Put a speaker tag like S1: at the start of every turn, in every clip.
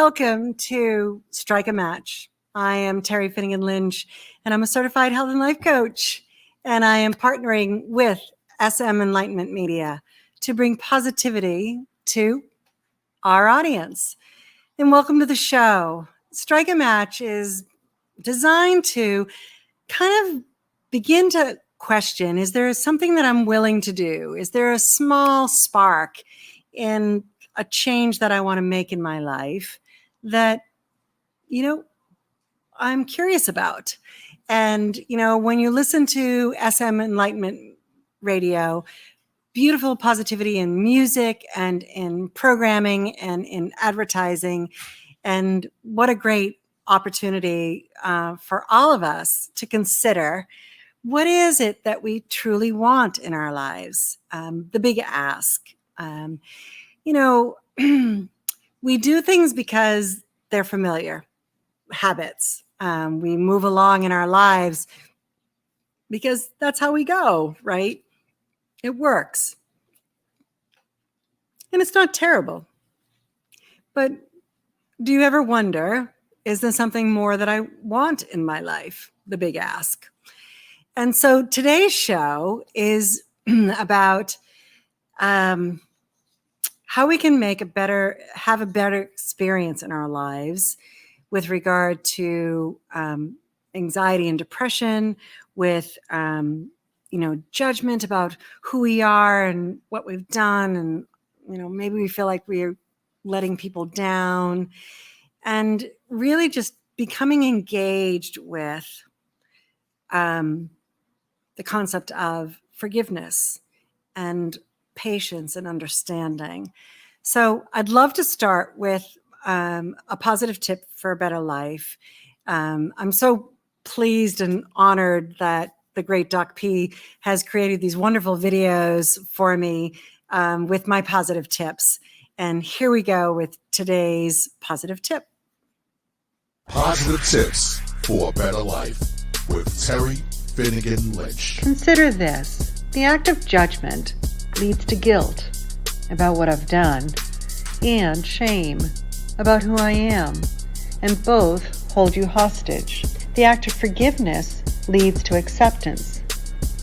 S1: Welcome to Strike a Match. I am Terry Finnegan Lynch, and I'm a certified health and life coach. And I am partnering with SM Enlightenment Media to bring positivity to our audience. And welcome to the show. Strike a Match is designed to kind of begin to question, is there something that I'm willing to do? Is there a small spark in a change that I want to make in my life that, I'm curious about? And, when you listen to SM Enlightenment Radio, beautiful positivity in music and in programming and in advertising, and what a great opportunity for all of us to consider, what is it that we truly want in our lives? The big ask. We do things because they're familiar habits. We move along in our lives because that's how we go, right? It works. And it's not terrible. But do you ever wonder, is there something more that I want in my life? The big ask. And so today's show is about how we can have a better experience in our lives with regard to anxiety and depression, with judgment about who we are and what we've done, and maybe we feel like we're letting people down, and really just becoming engaged with the concept of forgiveness and patience and understanding. So I'd love to start with a positive tip for a better life. I'm so pleased and honored that the great Doc P has created these wonderful videos for me with my positive tips. And here we go with today's positive tip.
S2: Positive tips for a better life with Terry Finnegan Lynch.
S3: Consider this. The act of judgment leads to guilt about what I've done and shame about who I am, and both hold you hostage. The act of forgiveness leads to acceptance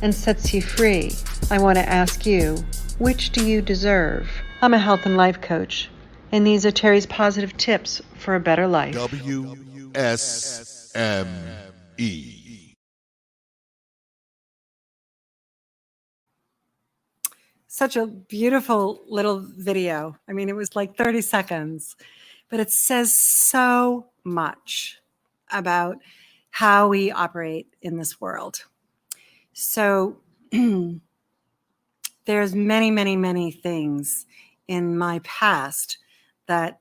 S3: and sets you free. I want to ask you, which do you deserve? I'm a health and life coach, and these are Terry's positive tips for a better life.
S2: WSME.
S1: Such a beautiful little video. I mean, it was like 30 seconds, but it says so much about how we operate in this world. So there's many, many, many things in my past that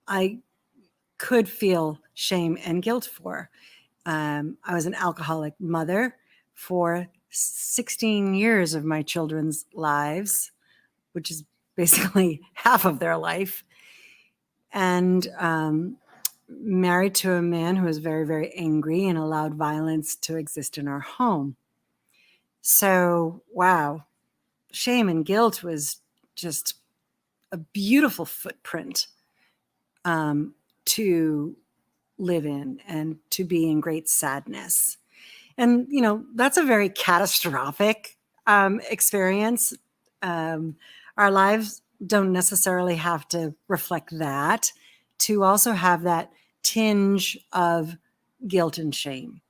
S1: I could feel shame and guilt for. I was an alcoholic mother for 16 years of my children's lives, which is basically half of their life, and married to a man who was very, very angry and allowed violence to exist in our home. So, wow, shame and guilt was just a beautiful footprint to live in and to be in great sadness. And, that's a very catastrophic experience. Our lives don't necessarily have to reflect that, to also have that tinge of guilt and shame.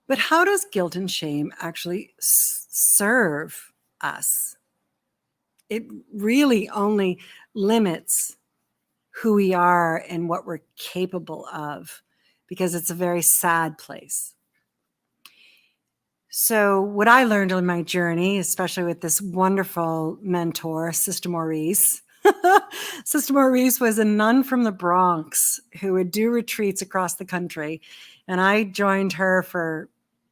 S1: But how does guilt and shame actually serve us? It really only limits who we are and what we're capable of, because it's a very sad place. So what I learned on my journey, especially with this wonderful mentor, Sister Maurice. Sister Maurice was a nun from the Bronx who would do retreats across the country. And I joined her for,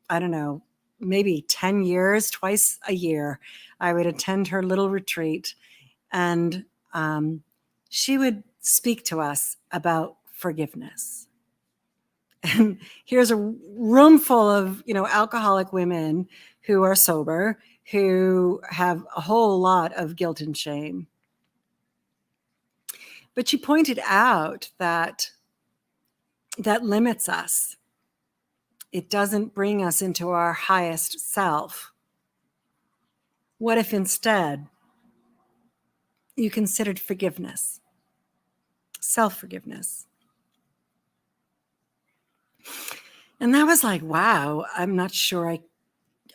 S1: I don't know, maybe 10 years, twice a year. I would attend her little retreat. And she would speak to us about forgiveness. And here's a room full of, alcoholic women who are sober, who have a whole lot of guilt and shame. But she pointed out that that limits us. It doesn't bring us into our highest self. What if instead you considered forgiveness, self-forgiveness? And that was like, wow, I'm not sure I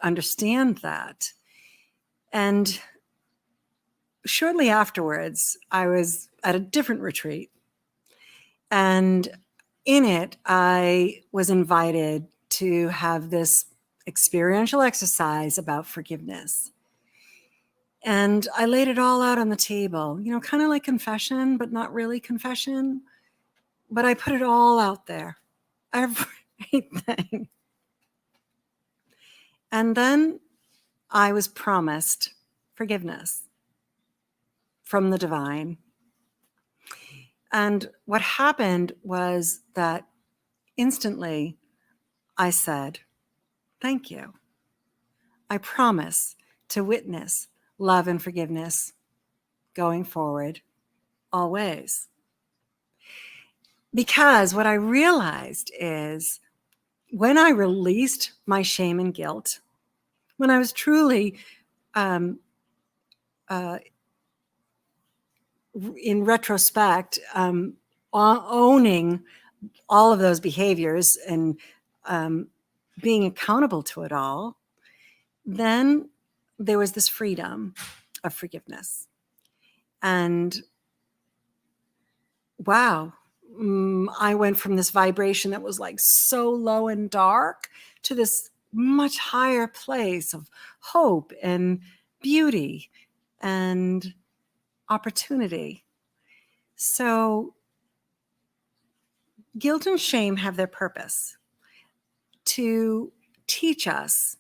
S1: understand that. And shortly afterwards, I was at a different retreat. And in it, I was invited to have this experiential exercise about forgiveness. And I laid it all out on the table, kind of like confession, but not really confession. But I put it all out there, everything. And then I was promised forgiveness from the divine. And what happened was that instantly I said, thank you. I promise to witness love and forgiveness going forward, always. Because what I realized is when I released my shame and guilt, when I was truly in retrospect, owning all of those behaviors and being accountable to it all, then there was this freedom of forgiveness. And wow, I went from this vibration that was like so low and dark to this much higher place of hope and beauty and opportunity. So guilt and shame have their purpose to teach us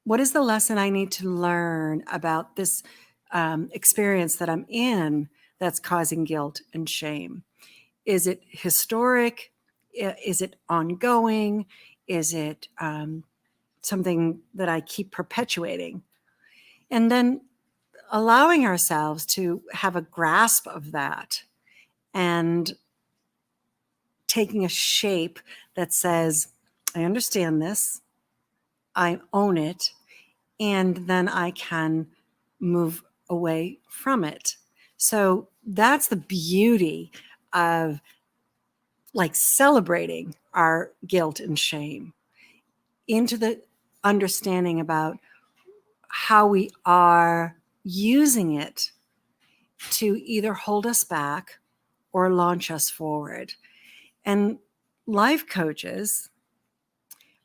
S1: what is the lesson I need to learn about this experience that I'm in that's causing guilt and shame. Is it historic? Is it ongoing? Is it something that I keep perpetuating? And then allowing ourselves to have a grasp of that and taking a shape that says, I understand this, I own it, and then I can move away from it. So that's the beauty of like celebrating our guilt and shame into the understanding about how we are using it to either hold us back or launch us forward. And life coaches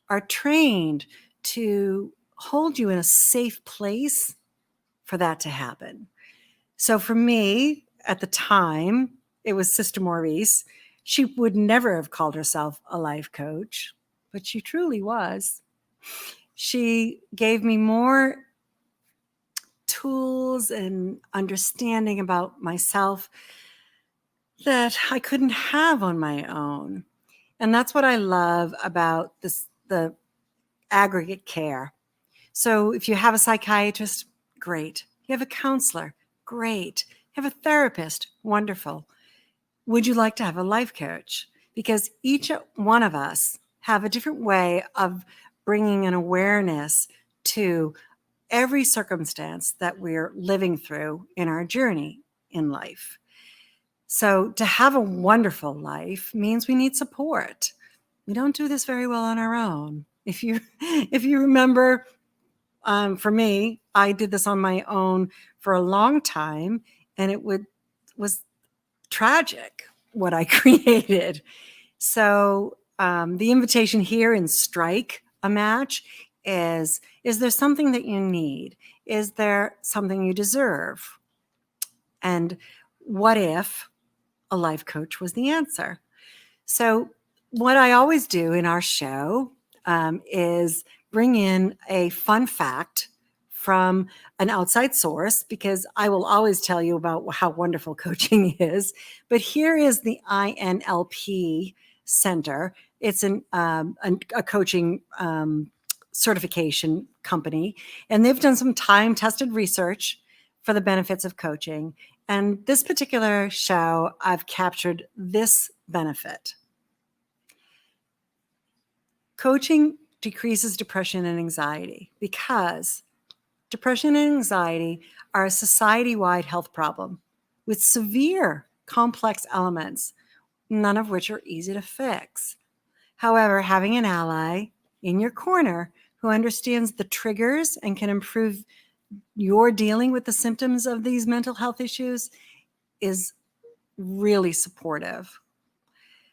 S1: are trained to hold you in a safe place for that to happen. So for me, at the time, it was Sister Maurice. She would never have called herself a life coach, but she truly was. She gave me more tools and understanding about myself that I couldn't have on my own. And that's what I love about the aggregate care. So if you have a psychiatrist, great. You have a counselor, great. You have a therapist, wonderful. Would you like to have a life coach? Because each one of us have a different way of bringing an awareness to every circumstance that we're living through in our journey in life. So to have a wonderful life means we need support. We don't do this very well on our own. If you remember, for me, I did this on my own for a long time, and it was tragic what I created. So the invitation here in Strike a Match is there something that you need? Is there something you deserve? And what if a life coach was the answer? So what I always do in our show is bring in a fun fact from an outside source, because I will always tell you about how wonderful coaching is. But here is the INLP Center. It's a coaching certification company, and they've done some time-tested research for the benefits of coaching. And this particular show, I've captured this benefit. Coaching decreases depression and anxiety because depression and anxiety are a society-wide health problem with severe complex elements, none of which are easy to fix. However, having an ally in your corner who understands the triggers and can improve your dealing with the symptoms of these mental health issues is really supportive.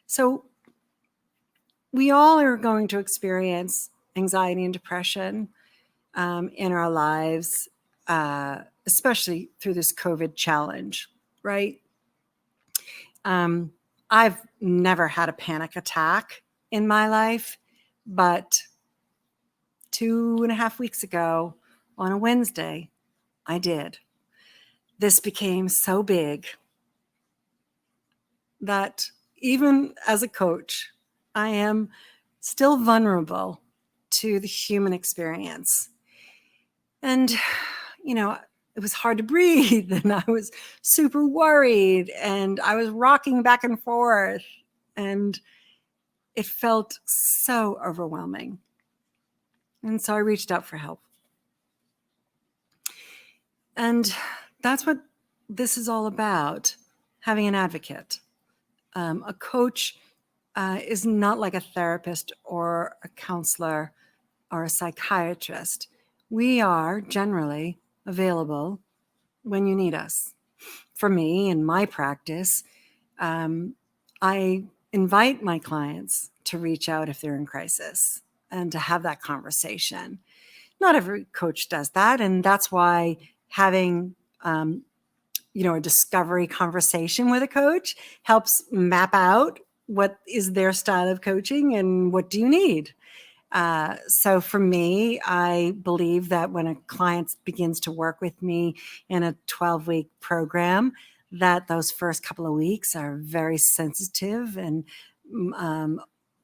S1: So we all are going to experience anxiety and depression in our lives, especially through this COVID challenge, right? I've never had a panic attack in my life, but 2.5 weeks ago on a Wednesday, I did. This became so big that even as a coach, I am still vulnerable to the human experience. And, you know, it was hard to breathe and I was super worried and I was rocking back and forth and it felt so overwhelming. And so I reached out for help. And that's what this is all about, having an advocate. A coach is not like a therapist or a counselor or a psychiatrist. We are generally available when you need us. For me, in my practice, I invite my clients to reach out if they're in crisis and to have that conversation. Not every coach does that, and that's why having a discovery conversation with a coach helps map out what is their style of coaching and what do you need. So for me, I believe that when a client begins to work with me in a 12-week program, that those first couple of weeks are very sensitive and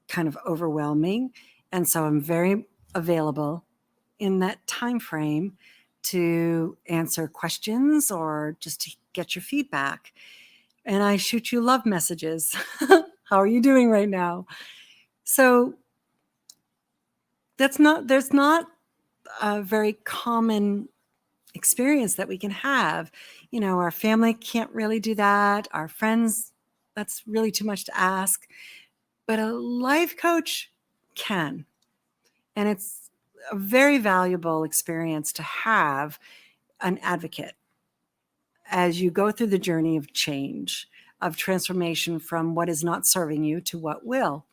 S1: kind of overwhelming. And so I'm very available in that time frame to answer questions or just to get your feedback. And I shoot you love messages. How are you doing right now? So there's not a very common experience that we can have. You know, our family can't really do that. Our friends, that's really too much to ask. But a life coach can. And it's a very valuable experience to have an advocate as you go through the journey of change, of transformation from what is not serving you to what will.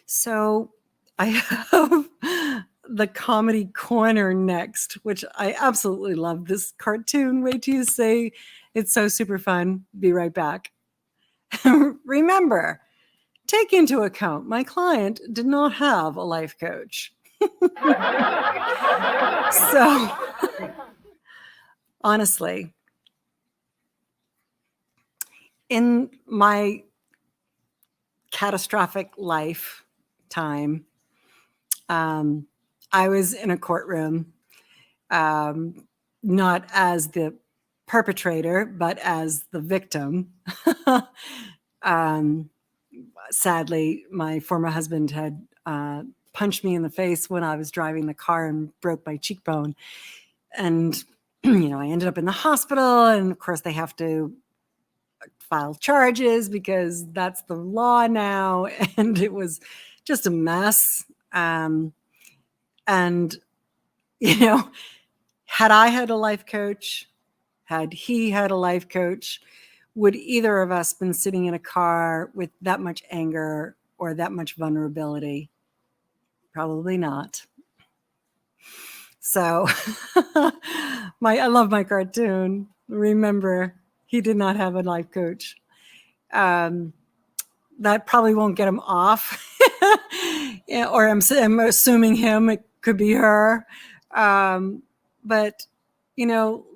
S1: So I have the comedy corner next, which I absolutely love this cartoon. Wait till you say it's so super fun. Be right back. Remember, take into account my client did not have a life coach. So honestly, in my catastrophic lifetime, I was in a courtroom, not as the perpetrator, but as the victim. Sadly, my former husband had punched me in the face when I was driving the car and broke my cheekbone. And, I ended up in the hospital. And of course, they have to file charges because that's the law now. And it was just a mess. And, had I had a life coach, had he had a life coach, would either of us been sitting in a car with that much anger or that much vulnerability? Probably not. So I love my cartoon. Remember, he did not have a life coach. That probably won't get him off. Yeah, or I'm assuming him, it could be her. But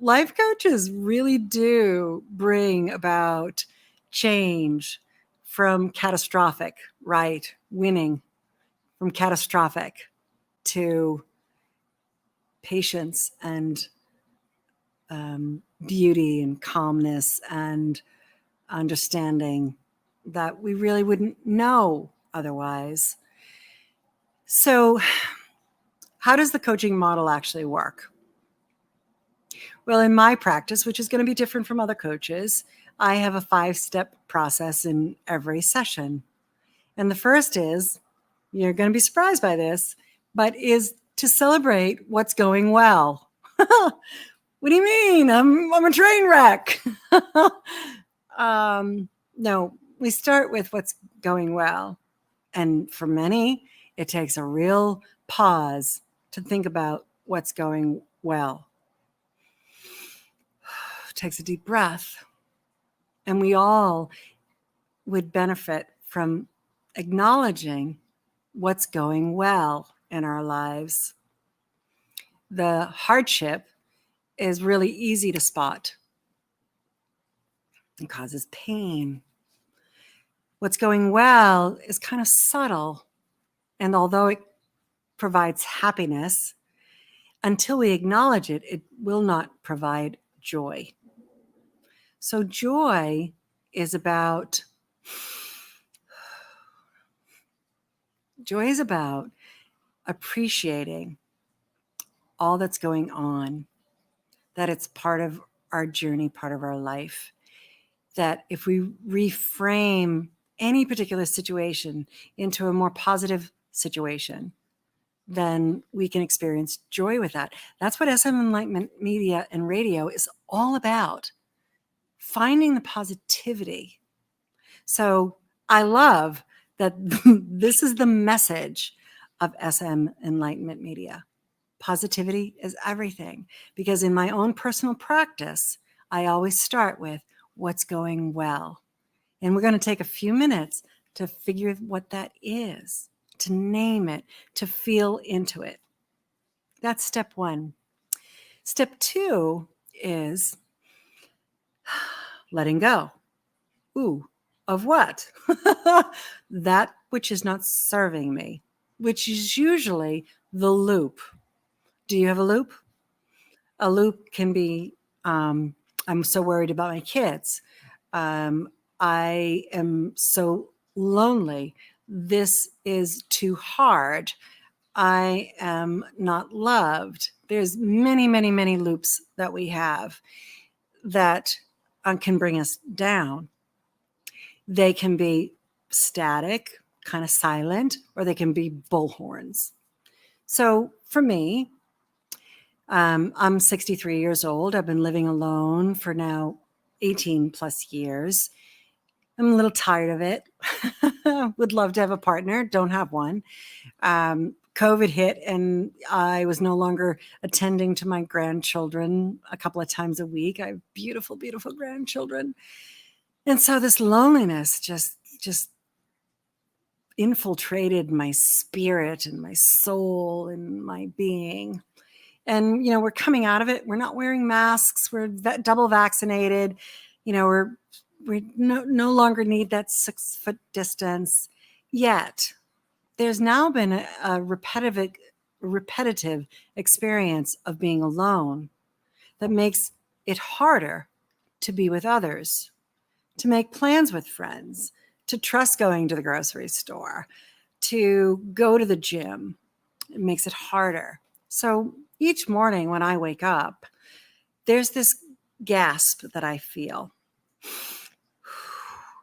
S1: life coaches really do bring about change from catastrophic, right? Winning from catastrophic to patience and beauty and calmness and understanding that we really wouldn't know otherwise. So, how does the coaching model actually work? Well, in my practice, which is going to be different from other coaches, I have a 5-step process in every session. And the first is, you're going to be surprised by this, but is to celebrate what's going well. What do you mean? I'm a train wreck. No, we start with what's going well. And for many, it takes a real pause to think about what's going well. Takes a deep breath. And we all would benefit from acknowledging what's going well in our lives. The hardship is really easy to spot. It causes pain. What's going well is kind of subtle. And although it provides happiness, until we acknowledge it, it will not provide joy. So joy is about appreciating all that's going on, that it's part of our journey, part of our life, that if we reframe any particular situation into a more positive situation, then we can experience joy with that. That's what SM Enlightenment Media and Radio is all about, finding the positivity. So I love that this is the message of SM Enlightenment Media. Positivity is everything, because in my own personal practice, I always start with what's going well. And we're going to take a few minutes to figure what that is, to name it, to feel into it. That's step 1. Step 2 is letting go. Ooh, of what? That which is not serving me, which is usually the loop. Do you have a loop? A loop can be, I'm so worried about my kids. I am so lonely. This is too hard. I am not loved. There's many, many, many loops that we have that can bring us down. They can be static, kind of silent, or they can be bullhorns. So for me, I'm 63 years old. I've been living alone for now 18 plus years. I'm a little tired of it. Would love to have a partner. Don't have one. COVID hit and I was no longer attending to my grandchildren a couple of times a week. I have beautiful, beautiful grandchildren. And so this loneliness just infiltrated my spirit and my soul and my being. And, we're coming out of it. We're not wearing masks. We're double vaccinated. We no longer need that 6-foot distance. Yet there's now been a repetitive experience of being alone that makes it harder to be with others, to make plans with friends, to trust going to the grocery store, to go to the gym. It makes it harder. So each morning when I wake up, there's this gasp that I feel.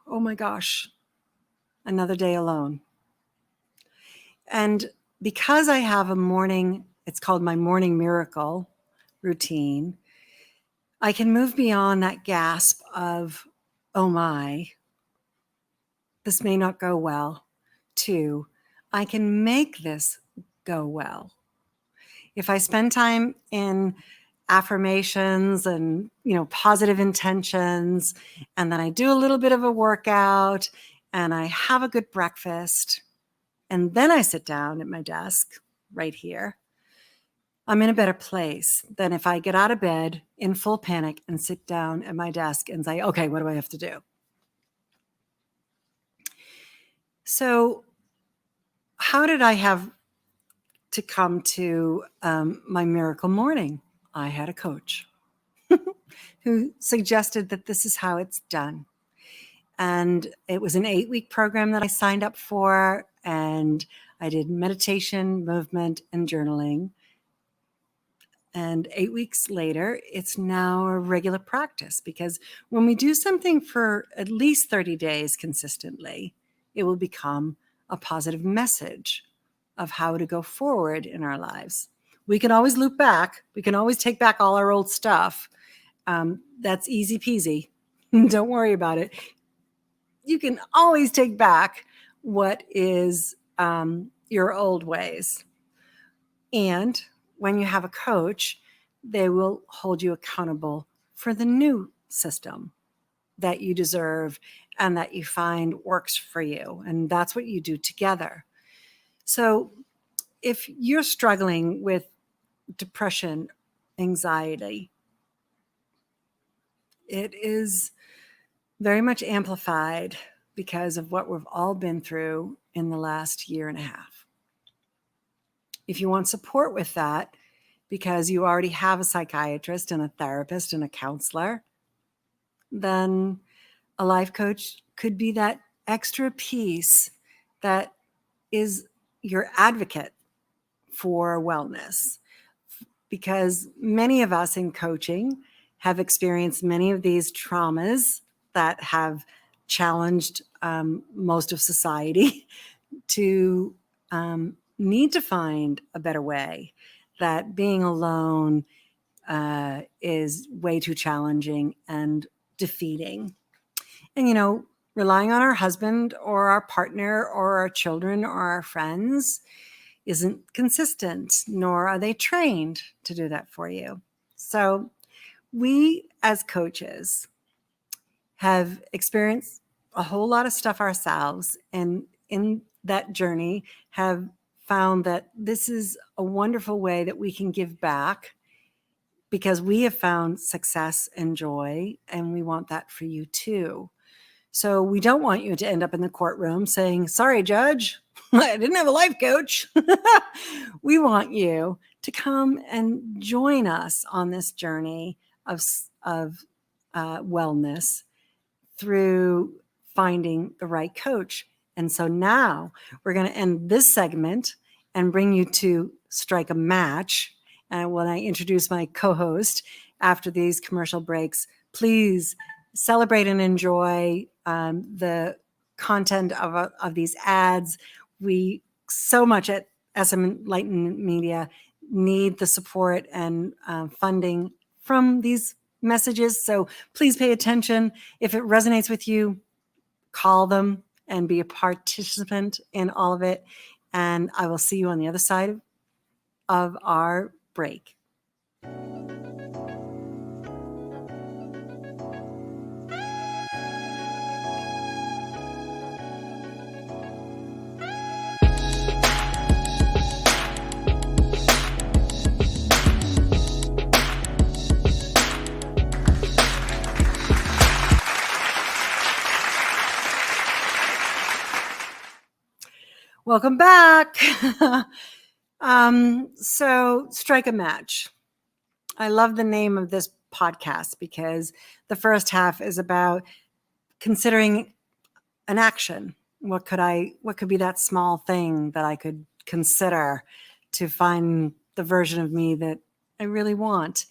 S1: Oh my gosh, another day alone. And because I have a morning, it's called my morning miracle routine, I can move beyond that gasp of, oh my, this may not go well, to I can make this go well. If I spend time in affirmations and, positive intentions, and then I do a little bit of a workout and I have a good breakfast, and then I sit down at my desk right here, I'm in a better place than if I get out of bed in full panic and sit down at my desk and say, okay, what do I have to do? So how did I have to come to my miracle morning? I had a coach. who suggested that this is how it's done. And it was an 8-week program that I signed up for, and I did meditation, movement, and journaling. And 8 weeks later, it's now a regular practice, because when we do something for at least 30 days consistently, it will become a positive message of how to go forward in our lives. We can always loop back. We can always take back all our old stuff. That's easy peasy. Don't worry about it. You can always take back what is your old ways. And when you have a coach, they will hold you accountable for the new system that you deserve and that you find works for you. And that's what you do together. So if you're struggling with depression, anxiety, it is very much amplified because of what we've all been through in the last year and a half. If you want support with that, because you already have a psychiatrist and a therapist and a counselor, then a life coach could be that extra piece that is your advocate for wellness. Because many of us in coaching have experienced many of these traumas that have challenged most of society to need to find a better way, that being alone is way too challenging and defeating. And, you know, relying on our husband or our partner or our children or our friends isn't consistent, nor are they trained to do that for you. So we as coaches have experienced a whole lot of stuff ourselves, and in that journey have found that this is a wonderful way that we can give back, because we have found success and joy, and we want that for you too. So we don't want you to end up in the courtroom saying, sorry, judge, I didn't have a life coach. We want you to come and join us on this journey of wellness through finding the right coach. And so now we're going to end this segment and bring you to strike a match. And when I introduce my co-host after these commercial breaks, please celebrate and enjoy the content of these ads. We so much at SM Enlightenment Media need the support and funding from these messages. So please pay attention. If it resonates with you, call them and be a participant in all of it. And I will see you on the other side of our break. Welcome back. So strike a match. I love the name of this podcast because the first half is about considering an action. What could be that small thing that I could consider to find the version of me that I really want?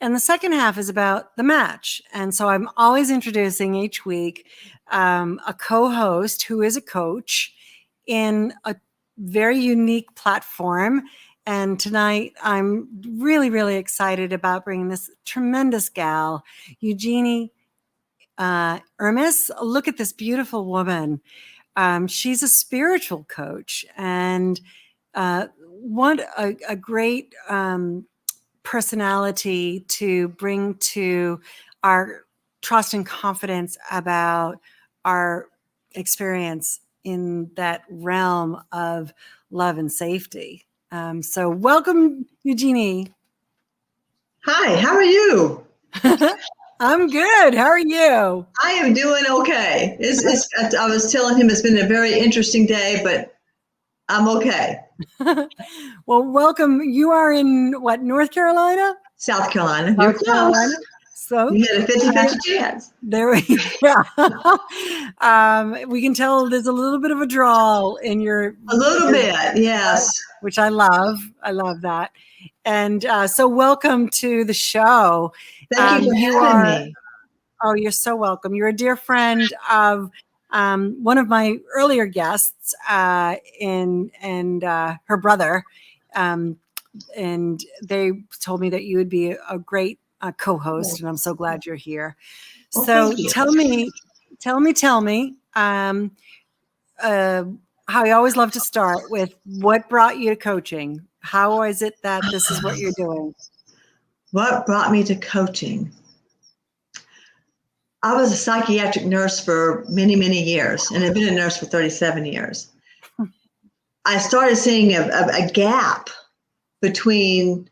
S1: And the second half is about the match. And so I'm always introducing each week a co-host who is a coach in a very unique platform. And tonight I'm really, really excited about bringing this tremendous gal, Eugine Ermis. Look at this beautiful woman. She's a spiritual coach, and what a great personality to bring to our trust and confidence about our experience in that realm of love and safety. So welcome, Eugine.
S4: Hi, how are you?
S1: I'm good. How are you?
S4: I am doing okay. I was telling him it's been a very interesting day, but I'm okay.
S1: Well, welcome. You are in what, North Carolina?
S4: South Carolina.
S1: South Carolina. So
S4: You had a 50-50 chance.
S1: there we we can tell there's a little bit of a drawl in your
S4: A little bit, yes.
S1: which I love. I love that. And so welcome to the show.
S4: Thank you for having me.
S1: Oh, you're so welcome. You're a dear friend of one of my earlier guests and her brother. And they told me that you would be a great co-host, and I'm so glad you're here.
S4: Well,
S1: So
S4: thank you.
S1: tell me, how I always love to start with what brought you to coaching? How is it that this is what you're doing?
S4: What brought me to coaching? I was a psychiatric nurse for many, many years, and I've been a nurse for 37 years. I started seeing a gap between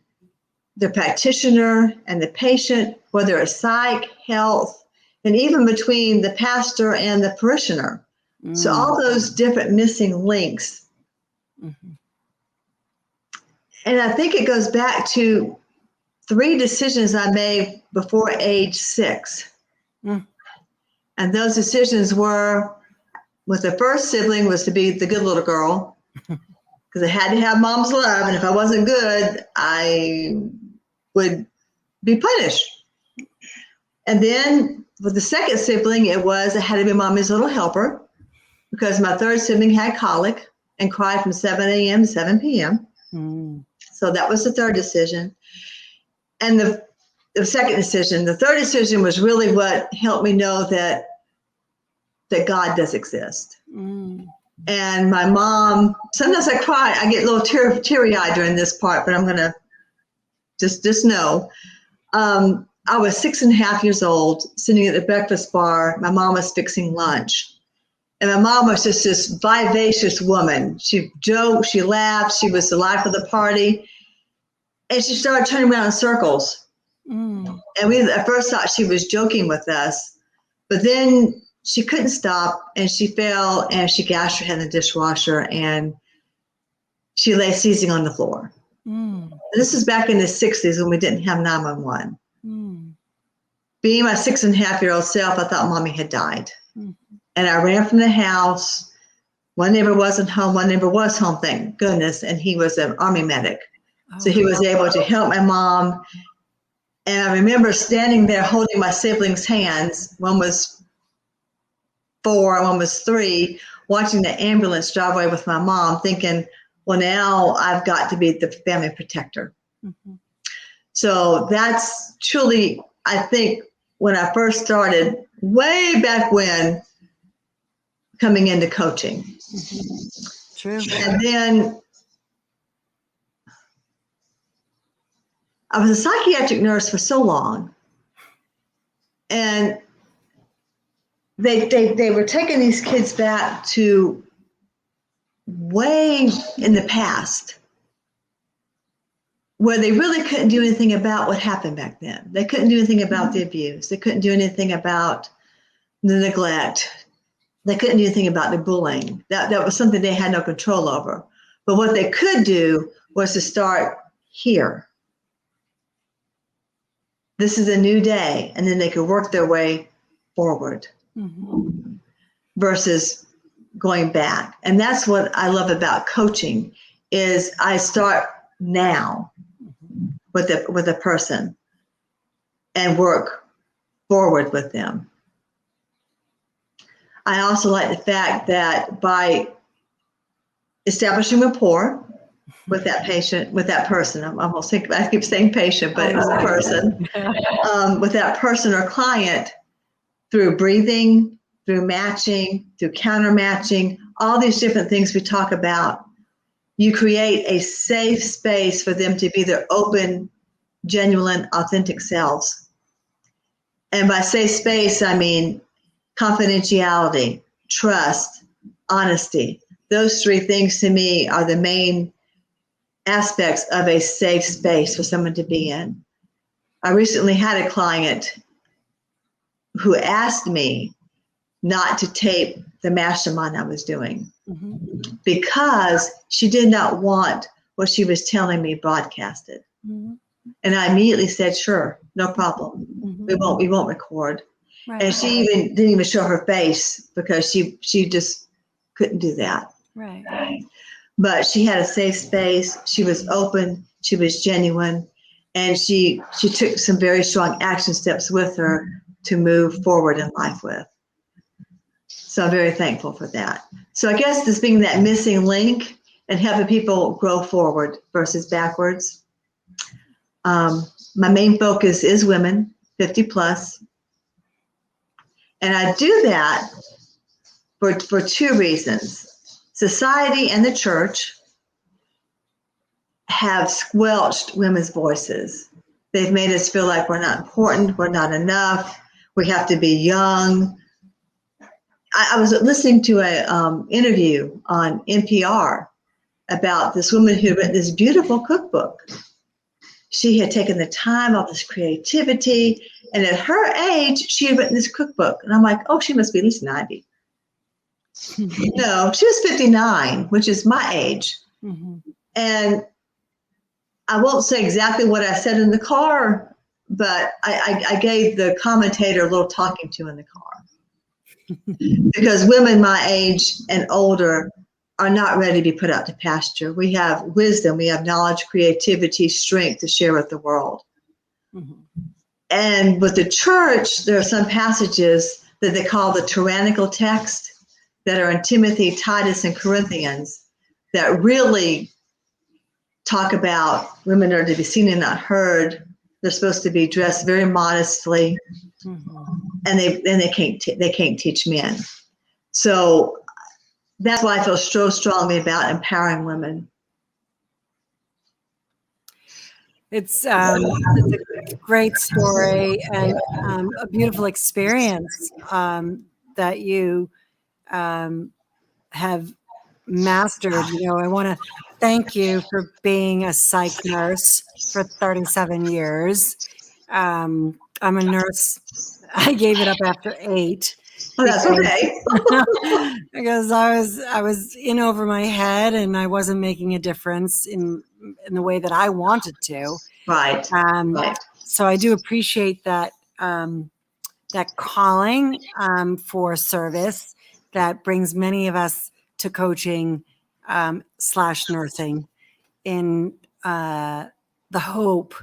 S4: the practitioner and the patient, whether it's psych, health, and even between the pastor and the parishioner. So all those different missing links.
S1: Mm-hmm.
S4: And I think it goes back to 3 decisions I made before age 6.
S1: Mm.
S4: And those decisions were, with the first sibling was to be the good little girl, because I had to have mom's love. And if I wasn't good, I would be punished. And then with the second sibling, it was I had to be mommy's little helper, because my third sibling had colic and cried from 7 a.m. to 7 p.m. So that was the third decision. And the second decision, the third decision was really what helped me know that God does exist. And my mom, sometimes I cry, I get a little teary-eyed during this part, but I'm going to just know. I was 6.5 years old, sitting at the breakfast bar. My mom was fixing lunch. And my mom was just this vivacious woman. She joked, she laughed, she was the life of the party. And she started turning around in circles. And we at first thought she was joking with us, but then she couldn't stop, and she fell and she gashed her head in the dishwasher, and she lay seizing on the floor. This is back in the 60s when we didn't have 911. Being my 6.5-year-old self, I thought mommy had died. And I ran from the house. One neighbor wasn't home. One neighbor was home, thank goodness. And he was an Army medic. So he was able to help my mom. And I remember standing there holding my siblings' hands. One was 4, and one was 3, watching the ambulance drive away with my mom, thinking, well, now I've got to be the family protector. So that's truly, I think, when I first started, way back when, coming into coaching.
S1: True.
S4: And then I was a psychiatric nurse for so long, and they were taking these kids back to way in the past, where they really couldn't do anything about what happened back then. They couldn't do anything about the abuse. They couldn't do anything about the neglect. They couldn't do anything about the bullying. That was something they had no control over. But what they could do was to start here. This is a new day, and then they could work their way forward versus going back. And that's what I love about coaching, is I start now with a person and work forward with them. I also like the fact that by establishing rapport with that patient, with that person, I keep saying patient, but it's a person, with that person or client, through breathing, through matching, through counter matching, all these different things we talk about, you create a safe space for them to be their open, genuine, authentic selves. And by safe space, I mean confidentiality, trust, honesty. Those 3 things to me are the main aspects of a safe space for someone to be in. I recently had a client who asked me not to tape the mastermind I was doing because she did not want what she was telling me broadcasted. And I immediately said, sure, no problem.
S1: Mhm.
S4: We won't record.
S1: Right.
S4: And she didn't even show her face because she just couldn't do that.
S1: Right.
S4: But she had a safe space. She was open. She was genuine. And she took some very strong action steps with her to move forward in life with. So I'm very thankful for that. So I guess this being that missing link and helping people grow forward versus backwards. My main focus is women, 50 plus. And I do that for two reasons. Society and the church have squelched women's voices. They've made us feel like we're not important, we're not enough, we have to be young. I was listening to an interview on NPR about this woman who wrote this beautiful cookbook. She had taken the time, all this creativity, and at her age, she had written this cookbook. And I'm like, oh, she must be at least 90. No, she was 59, which is my age.
S1: Mm-hmm.
S4: And I won't say exactly what I said in the car, but I gave the commentator a little talking to in the car. Because women my age and older are not ready to be put out to pasture. We have wisdom, we have knowledge, creativity, strength to share with the world.
S1: Mm-hmm.
S4: And with the church, there are some passages that they call the tyrannical text that are in Timothy, Titus, and Corinthians that really talk about women are to be seen and not heard. They're supposed to be dressed very modestly, and they can't teach men. So that's why I feel so strongly about empowering women.
S1: It's a great story and a beautiful experience that you have mastered. You know, I want to thank you for being a psych nurse for 37 years. I'm a nurse. I gave it up after 8.
S4: Oh, that's okay.
S1: Because I was in over my head and I wasn't making a difference in the way that I wanted to.
S4: Right. Right.
S1: So I do appreciate that that calling for service that brings many of us to coaching / nursing in the hope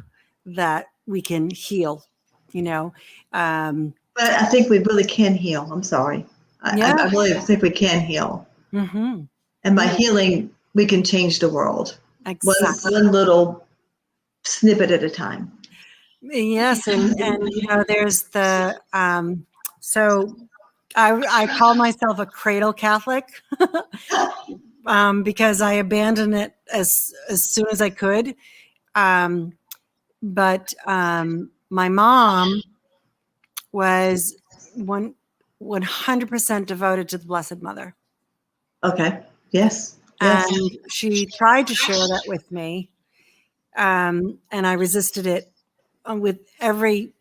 S1: that we can heal, you know.
S4: But I think we really can heal. I'm sorry. I really think we can heal.
S1: Mm-hmm.
S4: And by healing, we can change the world.
S1: Exactly.
S4: One little snippet at a time.
S1: Yes, and you know, there's the so I call myself a cradle Catholic because I abandoned it as soon as I could. But my mom was 100% devoted to the Blessed Mother.
S4: Okay. Yes. Yes.
S1: And she tried to share that with me, and I resisted it with every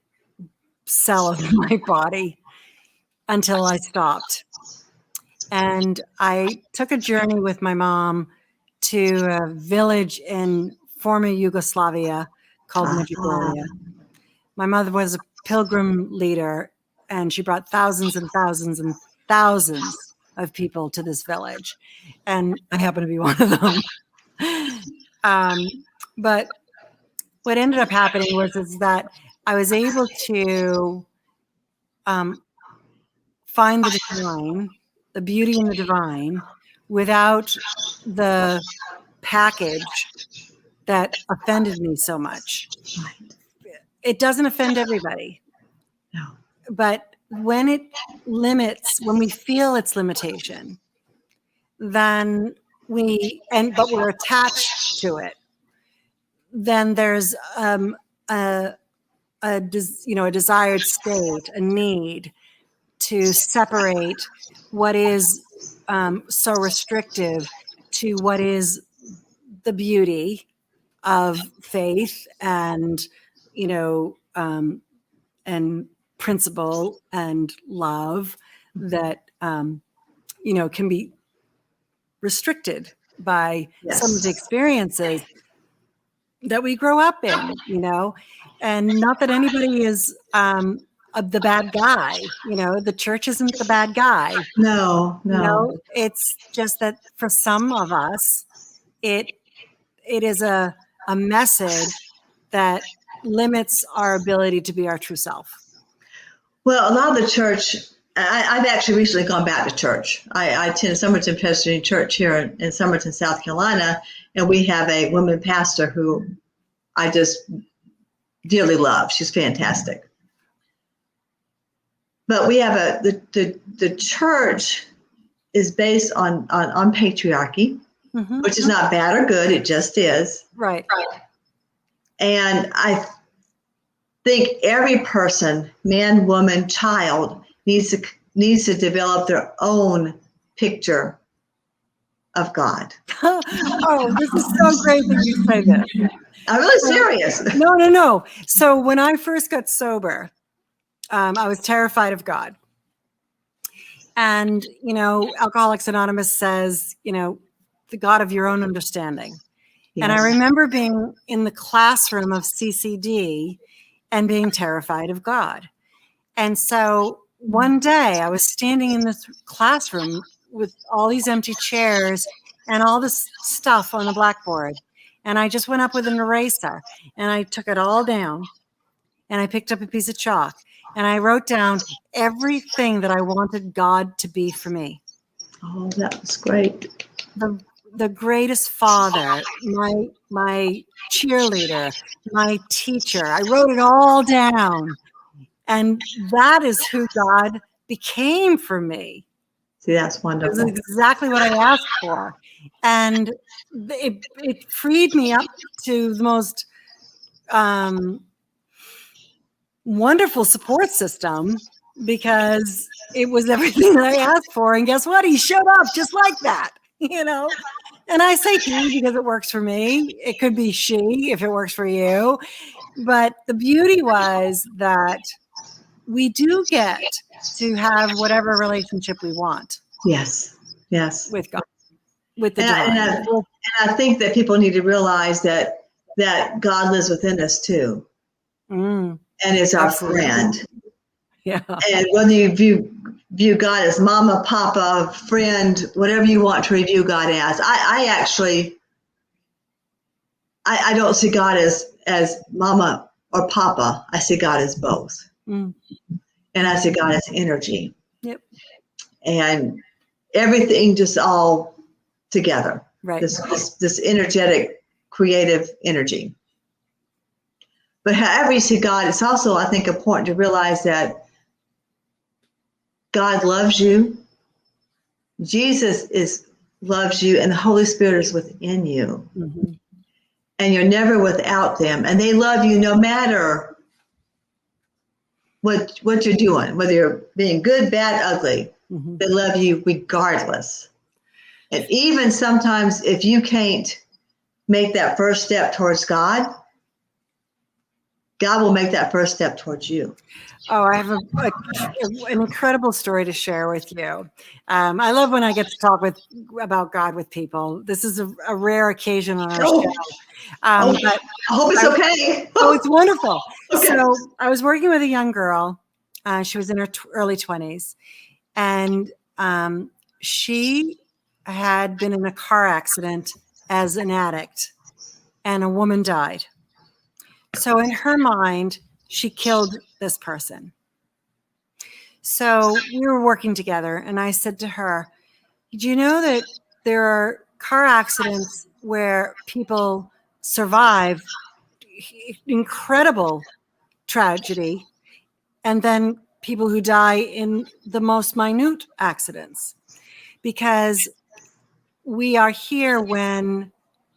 S1: cell of my body until I stopped. And I took a journey with my mom to a village in former Yugoslavia called Medjugorje. My mother was a pilgrim leader, and she brought thousands and thousands and thousands of people to this village. And I happen to be one of them. But what ended up happening is that I was able to find the divine, the beauty in the divine, without the package that offended me so much. It doesn't offend everybody.
S4: No.
S1: But when we feel its limitation, then but we're attached to it, then there's a desired state, a need to separate what is so restrictive to what is the beauty of faith and, and principle and love that, can be restricted by some of the experiences. that we grow up in, and not that anybody is the bad guy. The church isn't the bad guy.
S4: No.
S1: It's just that for some of us, it is a message that limits our ability to be our true self.
S4: Well, a lot of the church, I've actually recently gone back to church. I attend Somerton Presbyterian Church here in Somerton, South Carolina, and we have a woman pastor who I just dearly love. She's fantastic. But we have the church is based on patriarchy, which is not bad or good. It just is.
S1: Right.
S4: And I think every person, man, woman, child, needs to develop their own picture of God.
S1: Oh, this is so great that you say this.
S4: I'm really serious.
S1: No. So when I first got sober, I was terrified of God. And, Alcoholics Anonymous says, the God of your own understanding. Yes. And I remember being in the classroom of CCD and being terrified of God. And so one day I was standing in this classroom with all these empty chairs and all this stuff on the blackboard. And I just went up with an eraser and I took it all down and I picked up a piece of chalk and I wrote down everything that I wanted God to be for me.
S4: Oh, that was great.
S1: The greatest father, my cheerleader, my teacher. I wrote it all down. And that is who God became for me.
S4: See, that's wonderful.
S1: It was exactly what I asked for. And it freed me up to the most wonderful support system because it was everything that I asked for. And guess what? He showed up just like that, And I say he because it works for me. It could be she if it works for you. But the beauty was that we do get to have whatever relationship we want.
S4: Yes.
S1: With God, with the divine.
S4: And I think that people need to realize that God lives within us too. And is our friend.
S1: Yeah.
S4: And whether you view God as mama, papa, friend, whatever you want to review God as, I actually don't see God as mama or papa. I see God as both. And I see God as energy.
S1: Yep.
S4: And everything just all together.
S1: Right.
S4: This energetic, creative energy. But however you see God, it's also, I think, important to realize that God loves you. Jesus loves you, and the Holy Spirit is within you. Mm-hmm. And you're never without them. And they love you no matter what you're doing, whether you're being good, bad, ugly. Mm-hmm. They love you regardless. And even sometimes if you can't make that first step towards God, God will make that first step towards you.
S1: Oh, I have an incredible story to share with you. I love when I get to talk about God with people. This is a rare occasion on our show.
S4: But I hope it's okay.
S1: Oh, it's wonderful.
S4: Okay.
S1: So I was working with a young girl. She was in her early 20s. And she had been in a car accident as an addict. And a woman died. So in her mind, she killed this person. So we were working together, and I said to her, do you know that there are car accidents where people survive incredible tragedy, and then people who die in the most minute accidents? Because we are here when,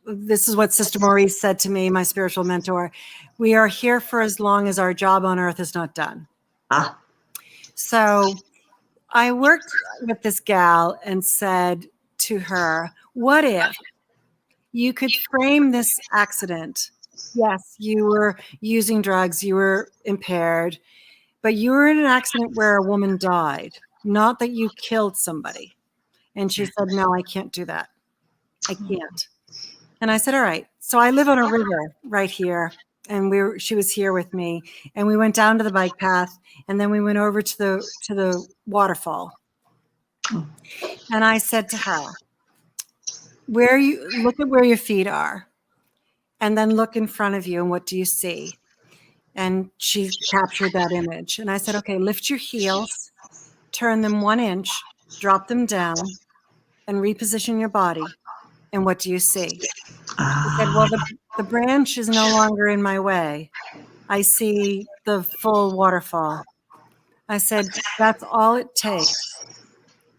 S1: this is what Sister Maurice said to me, my spiritual mentor, we are here for as long as our job on earth is not done. So I worked with this gal and said to her, what if you could frame this accident? Yes, you were using drugs, you were impaired, but you were in an accident where a woman died, not that you killed somebody. And she said, no, I can't do that. I can't. And I said, all right. So I live on a river right here. And she was here with me. And we went down to the bike path. And then we went over to the waterfall. And I said to her, look at where your feet are. And then look in front of you. And what do you see? And she captured that image. And I said, okay, lift your heels, turn them 1 inch, drop them down, and reposition your body. And what do you see? She said, well, the branch is no longer in my way. I see the full waterfall. I said, that's all it takes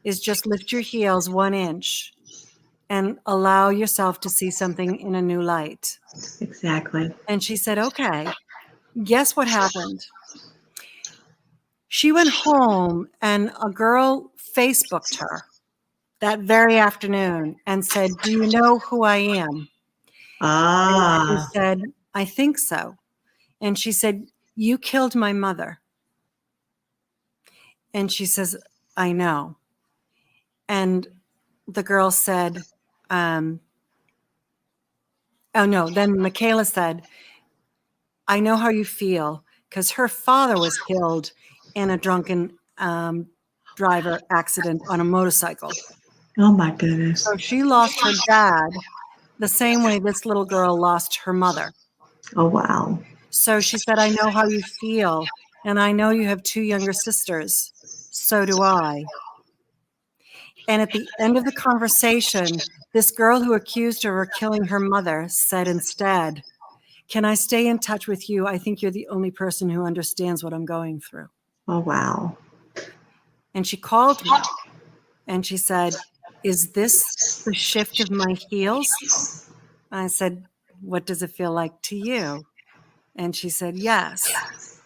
S1: is just lift your heels 1 inch and allow yourself to see something in a new light.
S4: Exactly.
S1: And she said, okay. Guess what happened? She went home and a girl Facebooked her that very afternoon and said, do you know who I am? And she said, I think so. And she said, you killed my mother. And she says, I know. And the girl said, oh no. Then Michaela said, I know how you feel because her father was killed in a drunken driver accident on a motorcycle.
S4: Oh my goodness.
S1: So she lost her dad the same way this little girl lost her mother.
S4: Oh, wow.
S1: So she said, I know how you feel. And I know you have 2 younger sisters. So do I. And at the end of the conversation, this girl who accused her of killing her mother said instead, can I stay in touch with you? I think you're the only person who understands what I'm going through.
S4: Oh, wow.
S1: And she called me and she said, is this the shift of my heels? I said, what does it feel like to you? And she said, yes.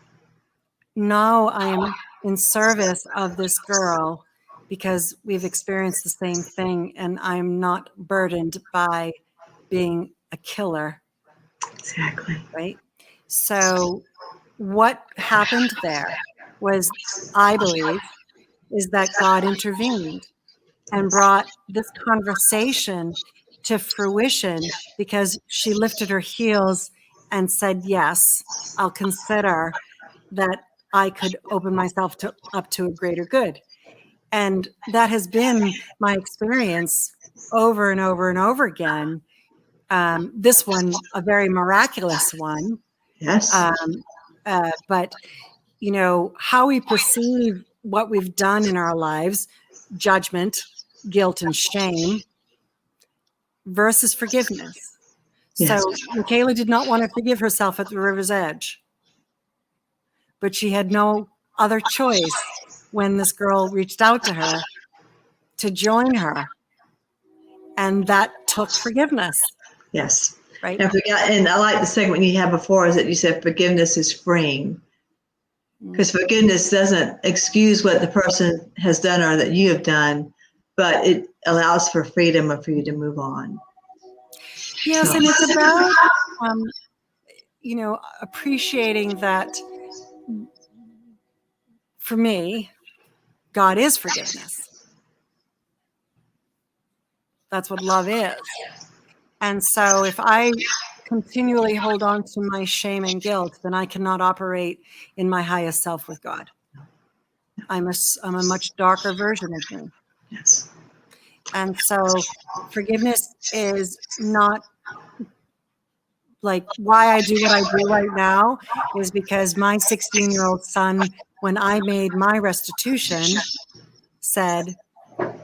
S1: Now I am in service of this girl because we've experienced the same thing and I'm not burdened by being a killer.
S4: Exactly.
S1: Right? So what happened there was, I believe, is that God intervened and brought this conversation to fruition because she lifted her heels and said, yes, I'll consider that I could open myself up to a greater good. And that has been my experience over and over and over again. This one, a very miraculous one.
S4: Yes.
S1: But, you know, how we perceive what we've done in our lives, judgment, guilt, and shame versus forgiveness.
S4: Yes.
S1: So Michaela did not want to forgive herself at the river's edge, but she had no other choice when this girl reached out to her to join her. And that took forgiveness.
S4: Yes.
S1: Right.
S4: And I like the segment you had before is that you said forgiveness is freeing. Because forgiveness doesn't excuse what the person has done or that you have done, but it allows for freedom or for you to move on.
S1: Yes, and it's about, you know, appreciating that for me, God is forgiveness. That's what love is. And so if I continually hold on to my shame and guilt, then I cannot operate in my highest self with God. I'm a much darker version of me.
S4: Yes.
S1: And so forgiveness is not like why I do what I do right now is because my 16-year-old son, when I made my restitution, said,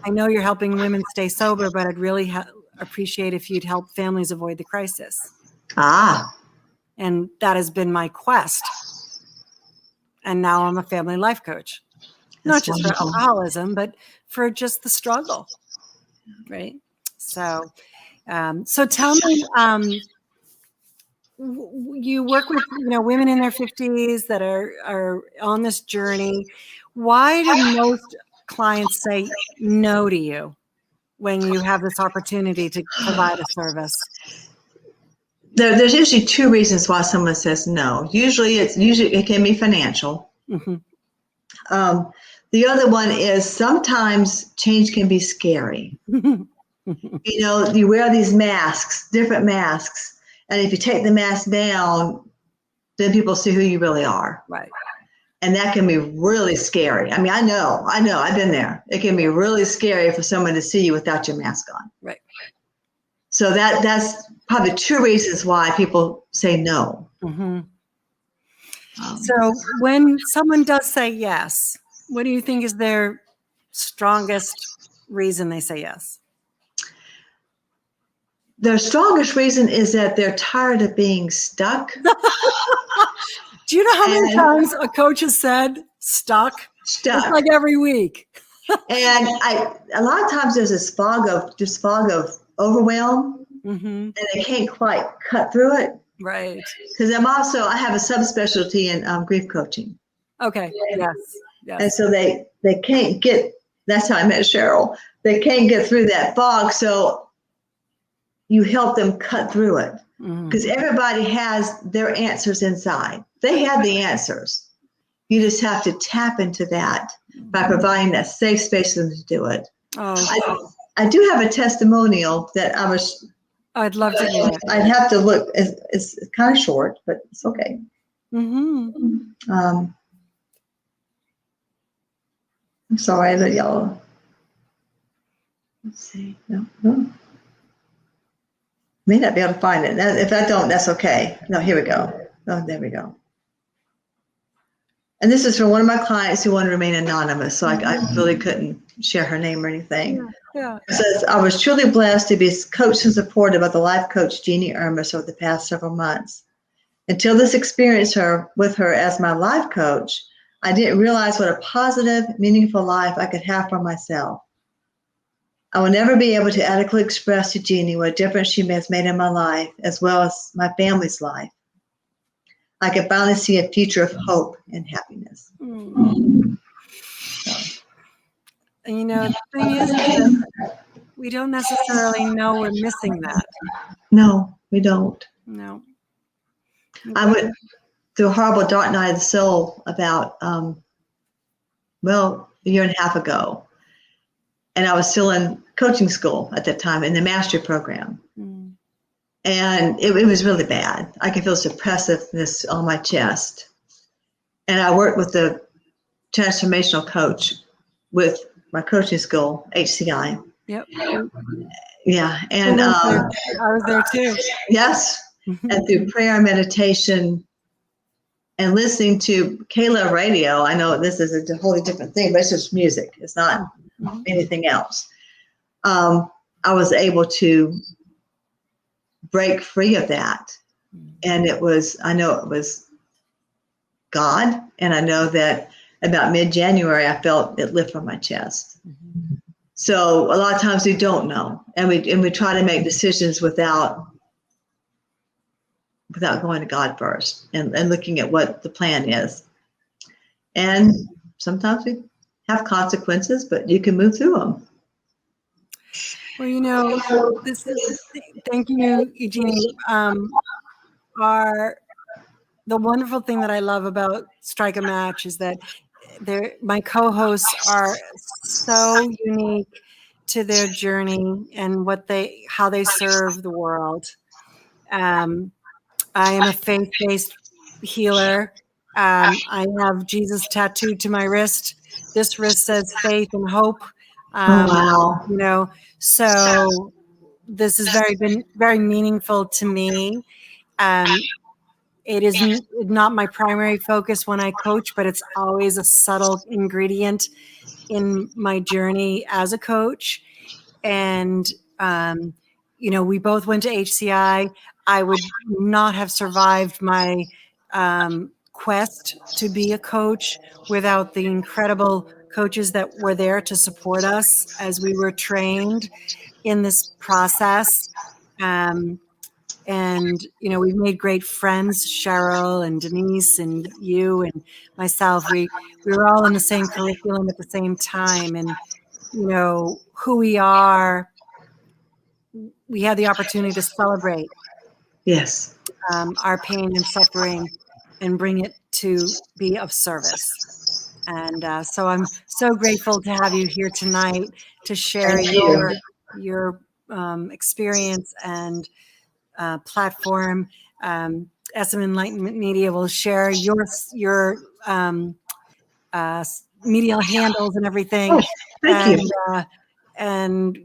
S1: I know you're helping women stay sober, but I'd really appreciate if you'd help families avoid the crisis. And that has been my quest. And now I'm a family life coach. Not just for alcoholism, but for just the struggle. Right. So tell me, you work with, you know, women in their 50s that are on this journey. Why do most clients say no to you when you have this opportunity to provide a service?
S4: There's usually 2 reasons why someone says no. Usually it can be financial.
S1: Mm-hmm.
S4: The other one is sometimes change can be scary. You know, you wear these masks, different masks, and if you take the mask down, then people see who you really are.
S1: Right.
S4: And that can be really scary. I mean, I know, I've been there. It can be really scary for someone to see you without your mask on.
S1: Right.
S4: So that's probably two reasons why people say no.
S1: Mm-hmm. So when someone does say yes, what do you think is their strongest reason they say yes?
S4: Their strongest reason is that they're tired of being stuck.
S1: Do you know how many times a coach has said stuck? It's like every week.
S4: And a lot of times there's this fog of overwhelm, and they can't quite cut through it.
S1: Right.
S4: Because I have a subspecialty in grief coaching.
S1: Okay. Yes.
S4: And so they can't get. That's how I met Cheryl. They can't get through that fog. So you help them cut through it, because everybody has their answers inside. They have the answers. You just have to tap into that by providing that safe space for them to do it.
S1: Oh.
S4: I do have a testimonial that
S1: I'd love to hear it.
S4: I'd have to look. It's kind of short, but it's okay. I'm sorry, the yellow. Let's see. No. May not be able to find it. If I don't, that's okay. No, here we go. Oh, there we go. And this is from one of my clients who wanted to remain anonymous, so I really couldn't share her name or anything.
S1: Yeah.
S4: It says, I was truly blessed to be coached and supported by the life coach, Eugine Ermis, over the past several months. Until this experience with her as my life coach, I didn't realize what a positive, meaningful life I could have for myself. I will never be able to adequately express to Jeannie what a difference she has made in my life, as well as my family's life. I can finally see a future of hope and happiness.
S1: And you know, the thing is that we don't necessarily know we're missing that.
S4: No, we don't.
S1: No.
S4: I went through a horrible dark night of the soul about, a year and a half ago. And I was still in coaching school at that time in the mastery program. And it was really bad. I could feel suppressiveness on my chest. And I worked with the transformational coach with my coaching school, HCI.
S1: Yep.
S4: Yeah. And
S1: I was there too.
S4: Yes. And through prayer, meditation, and listening to Kayla radio, I know this is a wholly different thing, but it's just music. It's not anything else. I was able to break free of that. And I know it was God. And I know that about mid-January, I felt it lift from my chest. So a lot of times we don't know. And we try to make decisions without going to God first and looking at what the plan is. And sometimes we have consequences, but you can move through them.
S1: Well, you know, thank you, Eugenie. The wonderful thing that I love about Strike a Match is that my co-hosts are so unique to their journey and how they serve the world. I am a faith-based healer. I have Jesus tattooed to my wrist. This wrist says faith and hope.
S4: Wow.
S1: You know, so this has been very meaningful to me. It is not my primary focus when I coach, but it's always a subtle ingredient in my journey as a coach. And, you know, we both went to HCI. I would not have survived my quest to be a coach without the incredible coaches that were there to support us as we were trained in this process. And, you know, we've made great friends, Cheryl and Denise and you and myself. We were all in the same curriculum at the same time. And, you know, who we are, we had the opportunity to celebrate our pain and suffering and bring it to be of service. And so I'm so grateful to have you here tonight to share your experience and platform. SM Enlightenment Media will share your media handles and everything.
S4: Oh, thank you.
S1: And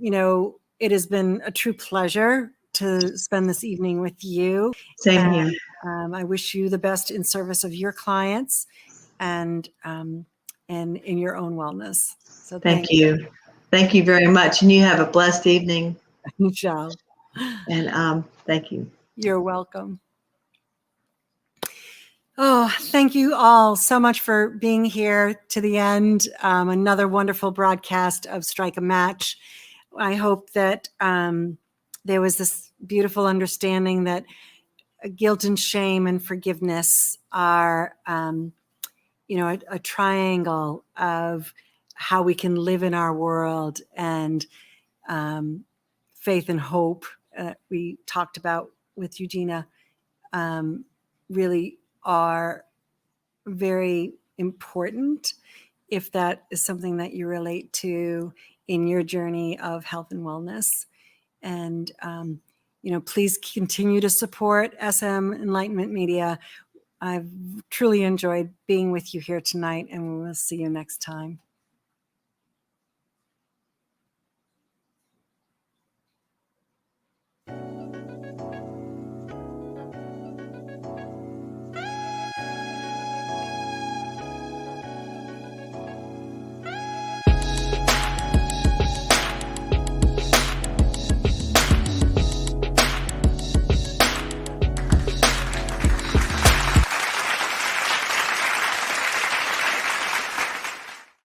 S1: it has been a true pleasure to spend this evening with you.
S4: Same here.
S1: I wish you the best in service of your clients and in your own wellness. So
S4: Thank you. Thank you very much. And you have a blessed evening.
S1: You shall.
S4: And thank you.
S1: You're welcome. Oh, thank you all so much for being here to the end. Another wonderful broadcast of Strike a Match. I hope that there was this beautiful understanding that guilt and shame and forgiveness are, a triangle of how we can live in our world, and faith and hope we talked about with Eugenia really are very important if that is something that you relate to in your journey of health and wellness. And, please continue to support SM Enlightenment Media. I've truly enjoyed being with you here tonight, and we will see you next time.